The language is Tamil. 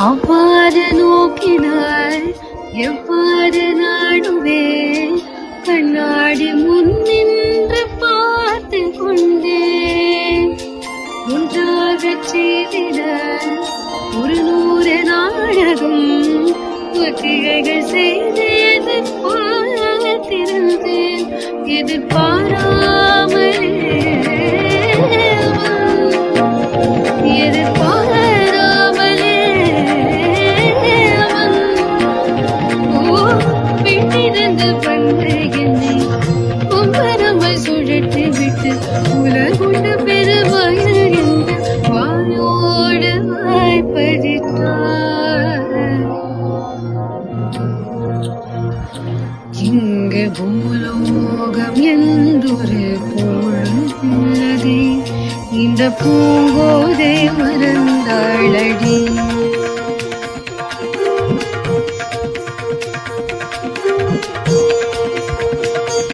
அவ்வாறு நோக்கினார் எவ்வாறு நாடுவேன் கண்ணாடி முன்னின்று பார்த்து கொண்டேன். ஒன்றாகச் செய்திட 100 நாடகம் ஒத்திகைகள் செய்து எதிர்பார்த்திருந்தேன். எதிர்பாராமலே விட்டிருந்து வந்த என்னை கொம்பரமை சுழற்றி விட்டு உலகுண்ட பெருவாயில் என்ற வாயோடு வாய்ப்பதித்தார். இங்கு பூலோகம் என்றொரு பொழுது இந்த பூங்கோதை மறந்தார்.